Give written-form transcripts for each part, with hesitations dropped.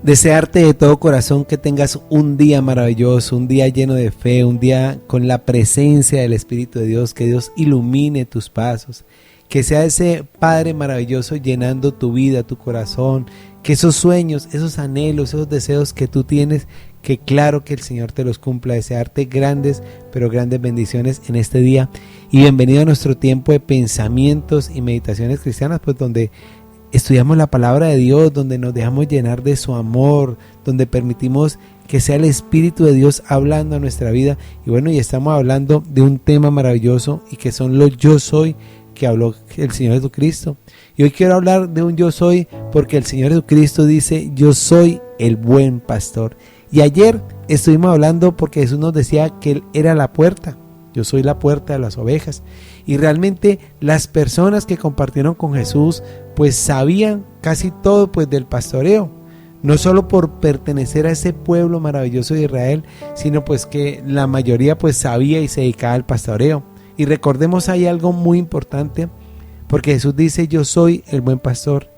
Desearte de todo corazón que tengas un día maravilloso, un día lleno de fe, un día con la presencia del Espíritu de Dios, que Dios ilumine tus pasos, que sea ese Padre maravilloso llenando tu vida, tu corazón, que esos sueños, esos anhelos, esos deseos que tú tienes, que claro que el Señor te los cumpla. Desearte grandes, pero grandes bendiciones en este día. Y bienvenido a nuestro tiempo de pensamientos y meditaciones cristianas, pues donde estudiamos la palabra de Dios, donde nos dejamos llenar de su amor, donde permitimos que sea el Espíritu de Dios hablando a nuestra vida. Y bueno, y estamos hablando de un tema maravilloso y que son los yo soy que habló el Señor Jesucristo. Y hoy quiero hablar de un yo soy porque el Señor Jesucristo dice: yo soy el buen pastor. Y ayer estuvimos hablando porque Jesús nos decía que Él era la puerta. Yo soy la puerta de las ovejas. Y realmente las personas que compartieron con Jesús pues sabían casi todo pues del pastoreo. No solo por pertenecer a ese pueblo maravilloso de Israel, sino pues que la mayoría pues sabía y se dedicaba al pastoreo. Y recordemos ahí algo muy importante, porque Jesús dice: yo soy el buen pastor.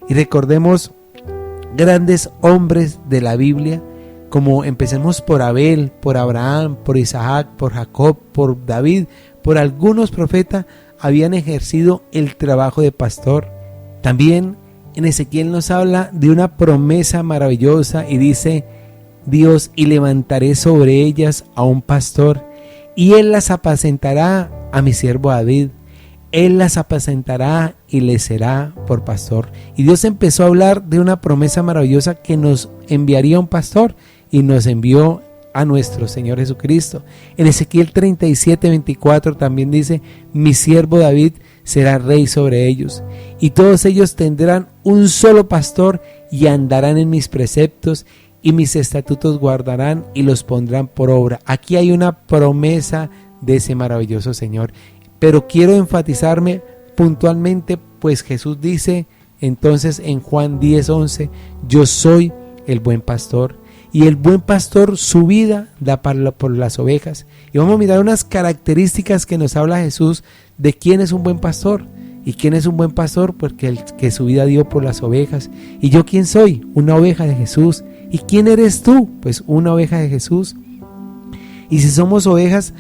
Y recordemos grandes hombres de la Biblia, como empecemos por Abel, por Abraham, por Isaac, por Jacob, por David, por algunos profetas, habían ejercido el trabajo de pastor. También en Ezequiel nos habla de una promesa maravillosa y dice Dios: y levantaré sobre ellas a un pastor, y él las apacentará a mi siervo David. Él las apacentará y les será por pastor. Y Dios empezó a hablar de una promesa maravillosa que nos enviaría un pastor, y nos envió a nuestro Señor Jesucristo. En Ezequiel 37:24 también dice: mi siervo David será rey sobre ellos, y todos ellos tendrán un solo pastor, y andarán en mis preceptos, y mis estatutos guardarán, y los pondrán por obra. Aquí hay una promesa de ese maravilloso Señor. Pero quiero enfatizarme puntualmente, pues Jesús dice entonces en Juan 10:11: yo soy el buen pastor. Y el buen pastor su vida da por las ovejas. Y vamos a mirar unas características que nos habla Jesús de quién es un buen pastor. ¿Y quién es un buen pastor? Porque el que su vida dio por las ovejas. ¿Y yo quién soy? Una oveja de Jesús. ¿Y quién eres tú? Pues una oveja de Jesús. Y si somos ovejas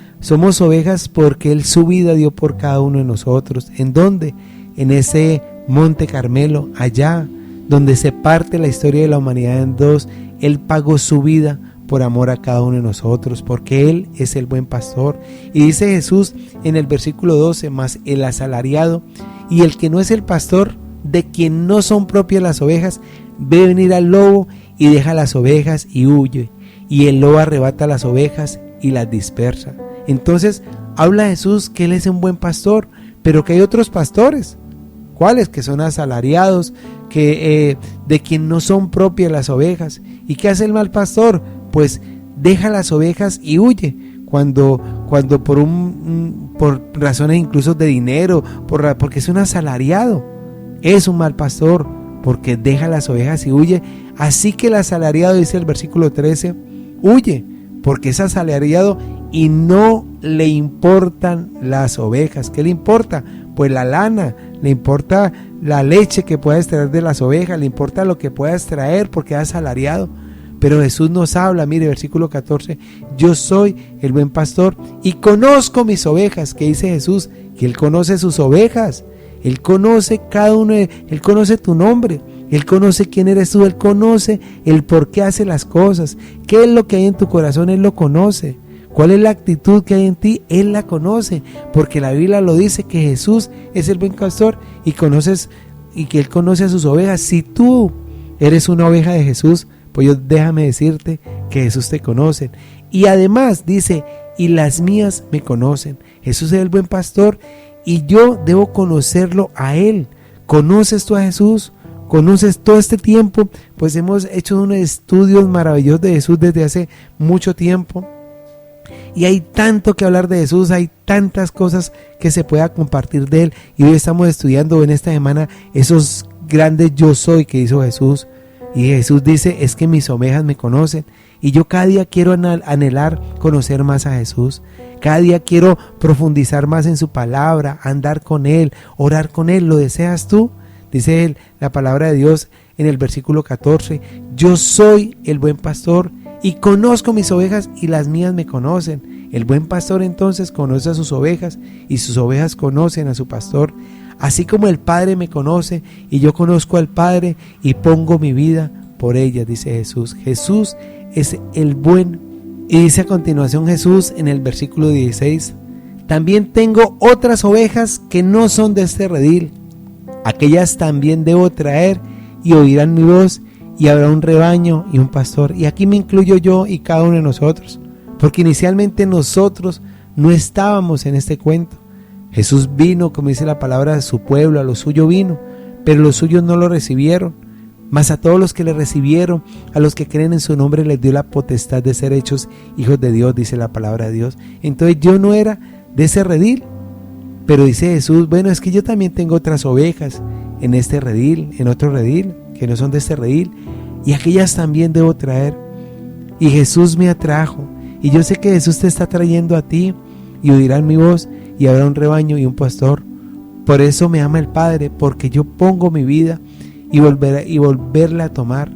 porque Él su vida dio por cada uno de nosotros. ¿En dónde? En ese Monte Carmelo, allá donde se parte la historia de la humanidad en dos. Él pagó su vida por amor a cada uno de nosotros, porque Él es el buen pastor. Y dice Jesús en el versículo 12: mas el asalariado y el que no es el pastor, de quien no son propias las ovejas, ve venir al lobo y deja las ovejas y huye. Y el lobo arrebata las ovejas y las dispersa. Entonces habla Jesús que Él es un buen pastor, pero que hay otros pastores. ¿Cuáles? Que son asalariados, que de quien no son propias las ovejas. ¿Y qué hace el mal pastor? Pues deja las ovejas y huye. Cuando por razones incluso de dinero, porque es un asalariado, es un mal pastor, porque deja las ovejas y huye. Así que el asalariado, dice el versículo 13, huye, porque es asalariado y no le importan las ovejas. ¿Qué le importa? Pues la lana, le importa la leche que pueda extraer de las ovejas, le importa lo que pueda extraer porque es asalariado. Pero Jesús nos habla, mire, versículo 14: yo soy el buen pastor y conozco mis ovejas. ¿Qué dice Jesús? Que Él conoce sus ovejas. Él conoce cada uno, Él conoce tu nombre, Él conoce quién eres tú, Él conoce el por qué hace las cosas, qué es lo que hay en tu corazón, Él lo conoce. ¿Cuál es la actitud que hay en ti? Él la conoce, porque la Biblia lo dice, que Jesús es el buen pastor y que Él conoce a sus ovejas. Si tú eres una oveja de Jesús, pues déjame decirte que Jesús te conoce. Y además dice: y las mías me conocen. Jesús es el buen pastor y yo debo conocerlo a Él. ¿Conoces tú a Jesús? ¿Conoces todo este tiempo? Pues hemos hecho unos estudios maravillosos de Jesús desde hace mucho tiempo. Y hay tanto que hablar de Jesús, hay tantas cosas que se pueda compartir de Él. Y hoy estamos estudiando en esta semana esos grandes yo soy que hizo Jesús. Y Jesús dice: es que mis ovejas me conocen. Y yo cada día quiero anhelar conocer más a Jesús. Cada día quiero profundizar más en su palabra, andar con Él, orar con Él. ¿Lo deseas tú? Dice la palabra de Dios en el versículo 14, yo soy el buen pastor y conozco mis ovejas y las mías me conocen. El buen pastor entonces conoce a sus ovejas y sus ovejas conocen a su pastor. Así como el Padre me conoce y yo conozco al Padre y pongo mi vida por ellas, dice Jesús. Jesús es el buen. Y dice a continuación Jesús en el versículo 16, también tengo otras ovejas que no son de este redil. Aquellas también debo traer y oirán mi voz y habrá un rebaño y un pastor. Y aquí me incluyo yo y cada uno de nosotros, porque inicialmente nosotros no estábamos en este cuento. Jesús vino, como dice la palabra, a su pueblo, a lo suyo vino, pero los suyos no lo recibieron. Mas a todos los que le recibieron, a los que creen en su nombre, les dio la potestad de ser hechos hijos de Dios, dice la palabra de Dios. Entonces yo no era de ese redil, pero dice Jesús, bueno, es que yo también tengo otras ovejas en este redil, en otro redil, que no son de este redil, y aquellas también debo traer. Y Jesús me atrajo, y yo sé que Jesús te está trayendo a ti, y oirán mi voz, y habrá un rebaño y un pastor. Por eso me ama el Padre, porque yo pongo mi vida y volverla a tomar.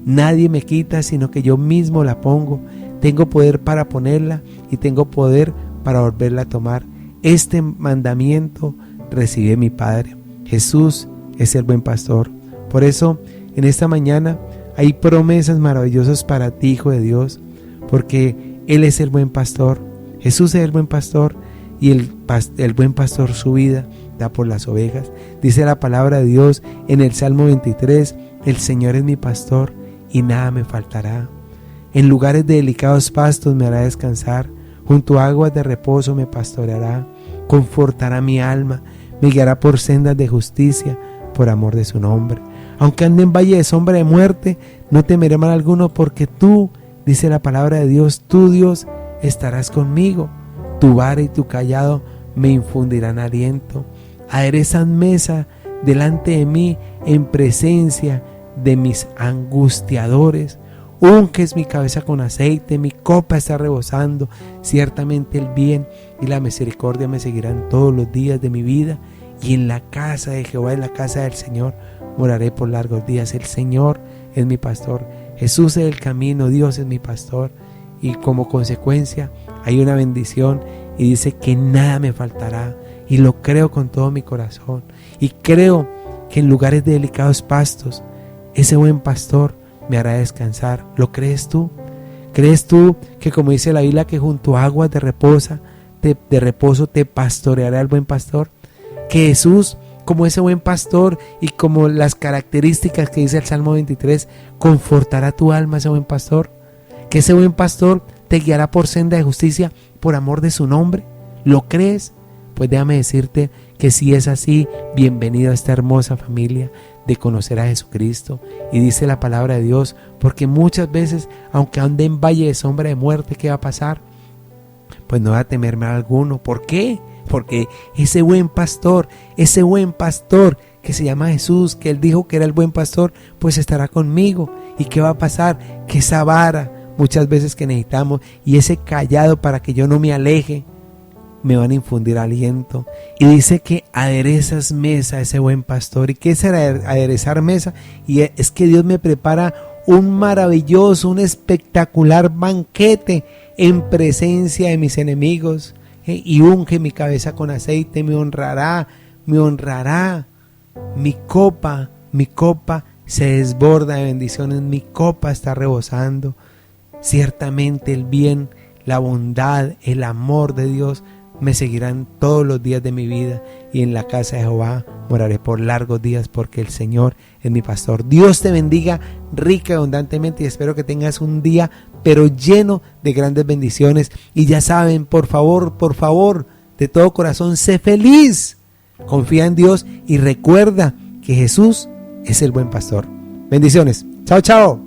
Nadie me quita, sino que yo mismo la pongo. Tengo poder para ponerla y tengo poder para volverla a tomar. Este mandamiento recibí de mi Padre. Jesús es el buen pastor. Por eso, en esta mañana hay promesas maravillosas para ti, hijo de Dios, porque Él es el buen pastor. Jesús es el buen pastor y el buen pastor su vida da por las ovejas. Dice la palabra de Dios en el Salmo 23, el Señor es mi pastor y nada me faltará. En lugares de delicados pastos me hará descansar, junto a aguas de reposo me pastoreará, confortará mi alma, me guiará por sendas de justicia, por amor de su nombre. Aunque ande en valle de sombra de muerte, no temeré mal alguno, porque tú, dice la palabra de Dios, tú Dios, estarás conmigo. Tu vara y tu callado me infundirán aliento. Aderezan mesa delante de mí en presencia de mis angustiadores. Unges mi cabeza con aceite, mi copa está rebosando. Ciertamente el bien y la misericordia me seguirán todos los días de mi vida, y en la casa de Jehová, en la casa del Señor, moraré por largos días. El Señor es mi pastor. Jesús es el camino, Dios es mi pastor. Y como consecuencia hay una bendición, y dice que nada me faltará, y lo creo con todo mi corazón, y creo que en lugares de delicados pastos ese buen pastor me hará descansar. ¿Lo crees tú? ¿Crees tú que, como dice la Biblia, que junto a aguas de reposo te pastoreará el buen pastor? Que Jesús, como ese buen pastor y como las características que dice el Salmo 23, confortará tu alma, ese buen pastor. Que ese buen pastor te guiará por senda de justicia por amor de su nombre. ¿Lo crees? Pues déjame decirte que si es así, bienvenido a esta hermosa familia de conocer a Jesucristo. Y dice la palabra de Dios, porque muchas veces, aunque ande en valle de sombra de muerte, ¿qué va a pasar? Pues no va a temer mal alguno. ¿Por qué? Porque ese buen pastor que se llama Jesús, que Él dijo que era el buen pastor, pues estará conmigo. ¿Y qué va a pasar? Que esa vara, muchas veces que necesitamos, y ese callado para que yo no me aleje, me van a infundir aliento. Y dice que aderezas mesa, ese buen pastor. ¿Y qué es aderezar mesa? Y es que Dios me prepara un maravilloso, un espectacular banquete en presencia de mis enemigos. Y unge mi cabeza con aceite, me honrará. Mi copa se desborda de bendiciones, mi copa está rebosando. Ciertamente el bien, la bondad, el amor de Dios me seguirán todos los días de mi vida, y en la casa de Jehová moraré por largos días, porque el Señor es mi pastor. Dios te bendiga rica y abundantemente, y espero que tengas un día pero lleno de grandes bendiciones. Y ya saben, por favor, de todo corazón, sé feliz, confía en Dios y recuerda que Jesús es el buen pastor. Bendiciones. Chao.